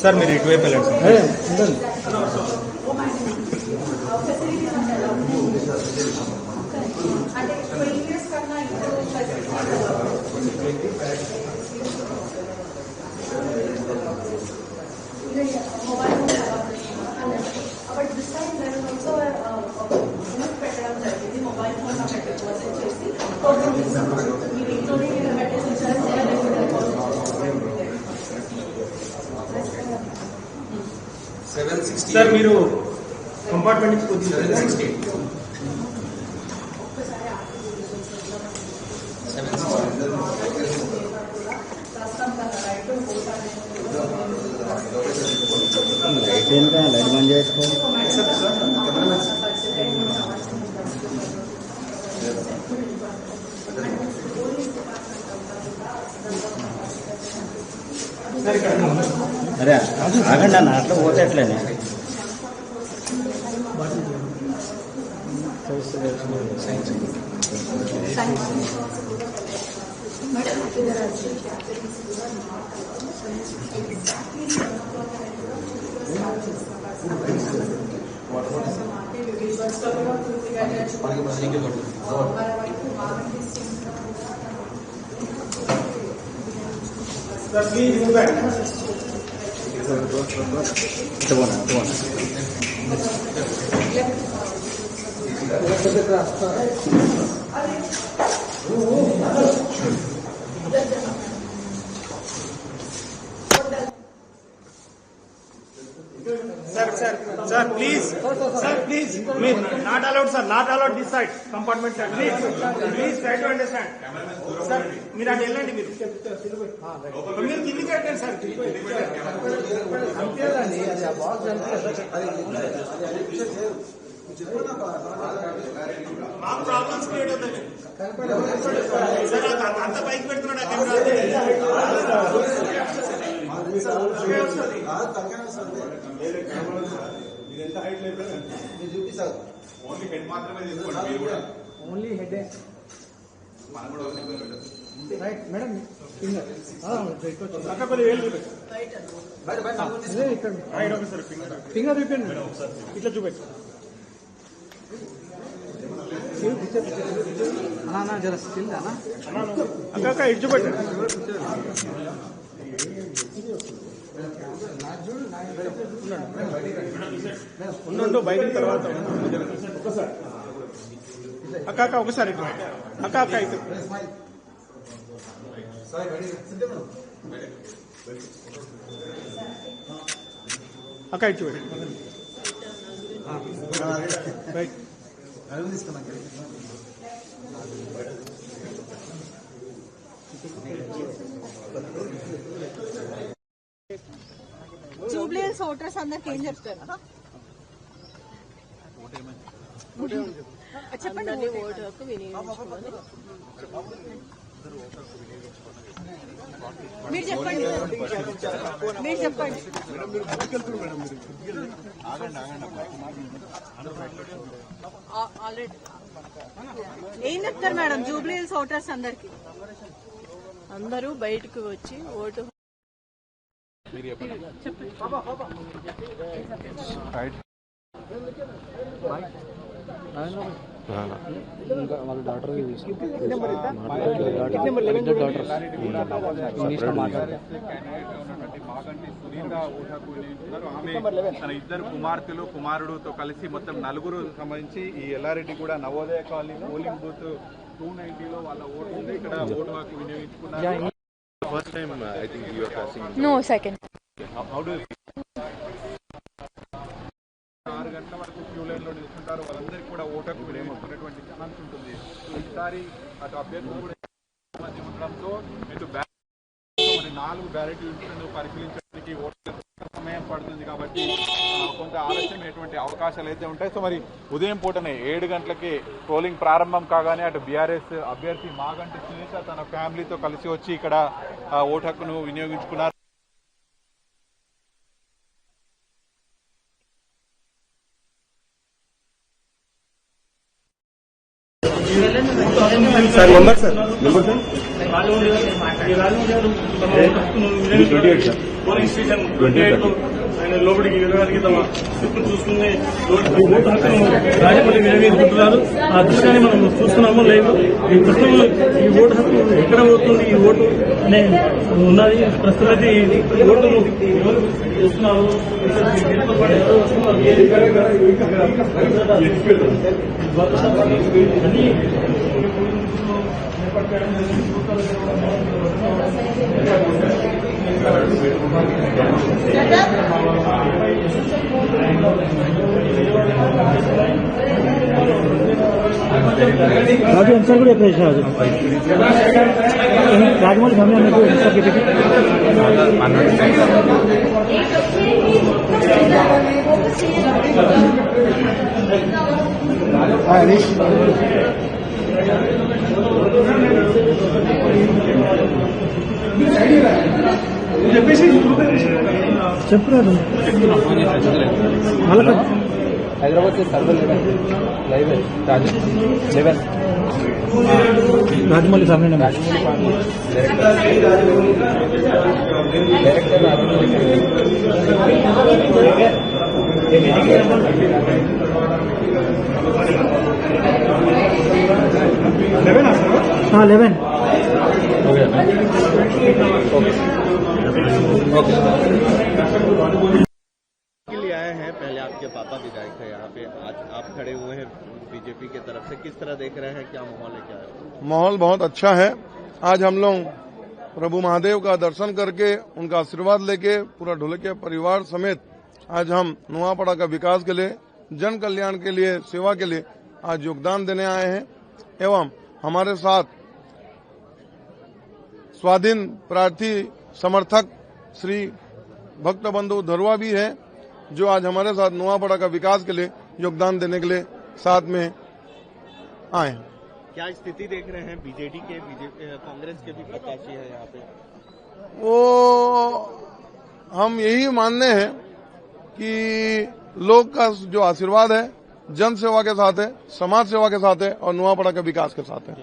Sir మీరు ఇటువైపు వెళ్ళండి సార్ మీరు కంపార్ట్మెంట్ లైట్ బంద్ చేసుకో. అరే ఆగండి అన్న, అట్లా పోతే ఎట్లనే. Sir, please. Sir, please. Not allowed, sir. Not allowed this side. Compartment side. Please try to understand. Sir, మీరు అటు వెళ్ళండి. మీరు కిందికి పెట్టండి సార్. మాకు ప్రాబ్లమ్స్ క్రియేట్ అవుతాయి సార్. అంత పైకి పెడుతున్నాడు ఓన్లీ హెడ్ మాత్రమే తీసుకోండి. Only head right madam. Finger చూపండి. ఇట్లా చూపెట్టు. జర స్టిల్ అక్క ఇటు చూపెట్టు. ఉండు బయట తర్వాత ఒకసారి అక్క ఒకసారి అక్క అయితే అక్క ఇటు రైట్. జూబ్లీహిల్స్ ఓటర్స్ అందరికి ఏం చెప్తారు చెప్పండి. ఓటు హక్కు వినియోగించుకోవాలి. మీరు చెప్పండి. మీరు చెప్పండి. ఆల్రెడీ ఏం చెప్తారు మేడం జూబ్లీహిల్స్ ఓటర్స్ అందరికి? అందరూ బయటకు వచ్చి ఓటు చెప్పండి. వాళ్ళ డాక్టర్ తన ఇద్దరు కుమార్తెలు కుమారుడుతో కలిసి మొత్తం నలుగురు సంబంధించి ఈ ఎల్లారెడ్డి కూడా నవోదయ కాలనీ పోలింగ్ బూత్ 290లో వాళ్ళ ఓటు ఉంది. ఇక్కడ ఓటు హక్కు వినియోగించుకున్నారు. First time I think you are casting. No, second. How do you? 6 గంటల వరకు క్యూ లైన్లో నిల్చుంటారు. వాళ్ళందరికీ కూడా ఓటకు వినియోగించుకునేటువంటి ఛాన్స్ ఉంటుంది. సో ఈసారి అటు అభ్యర్థులు కూడా మంది ఉండడంతో ఇటు మరి 4 బ్యాలెట్ యూనిట్లను పరిశీలించడానికి ఓటర్ సమయం పడుతుంది కాబట్టి కొంత ఆలస్యమైనటువంటి అవకాశాలు అయితే ఉంటాయి. సో మరి ఉదయం పూటనే 7 గంటలకి పోలింగ్ ప్రారంభం కాగానే అటు బీఆర్ఎస్ అభ్యర్థి మాగంటి సునీత తన ఫ్యామిలీతో కలిసి వచ్చి ఇక్కడ ఓటు హక్కును వినియోగించుకున్నారు. Sir number sir polling station 28 ఆయన లోపలికి వెళ్ళడానికి తమ స్లిప్ను చూసుకుని ఓటు హక్కును రాజమౌళి వినియోగించుకుంటున్నారు. ఆ దృశ్యాన్ని మనం చూస్తున్నాము లైవ్. ఈ ప్రస్తుతం ఈ ఓటు హక్కు ఎక్కడ పోతుంది, ఈ ఓటు అనే ఉన్నది. ప్రస్తుతం అయితే ఈ ఓటును ఎవరు చూస్తున్నారు, దీంతో పాటు ఎవరు వస్తున్నారు అన్ని राजू आंसर కూడా ప్రశ్న రాజమౌళి సామనే మీకు ఆన్సర్ కిటికి హరీష్ చెప్పరాదు హైదరాబాద్ से सर्वर लाइव है राजमौली सामने हाँ 11 लिए आए हैं। पहले आपके पापा विधायक थे यहाँ पे, आज आप खड़े हुए हैं बीजेपी की तरफ से, किस तरह देख रहे हैं, क्या माहौल है, क्या है? माहौल बहुत अच्छा है। आज हम लोग प्रभु महादेव का दर्शन करके उनका आशीर्वाद लेके पूरा ढोलकिया परिवार समेत आज हम नुआपड़ा का विकास के लिए, जन कल्याण के लिए, सेवा के लिए आज योगदान देने आए हैं। एवं हमारे साथ स्वाधीन प्रार्थी समर्थक श्री भक्त बंधु धरुआ भी है, जो आज हमारे साथ नुआपड़ा का विकास के लिए योगदान देने के लिए साथ में आए हैं। क्या स्थिति देख रहे हैं? बीजेडी के कांग्रेस के भी प्रत्याशी है यहाँ पे। वो हम यही मानने हैं कि लोग का जो आशीर्वाद है जन सेवा के साथ है, समाज सेवा के साथ है और नुआपड़ा के विकास के साथ है।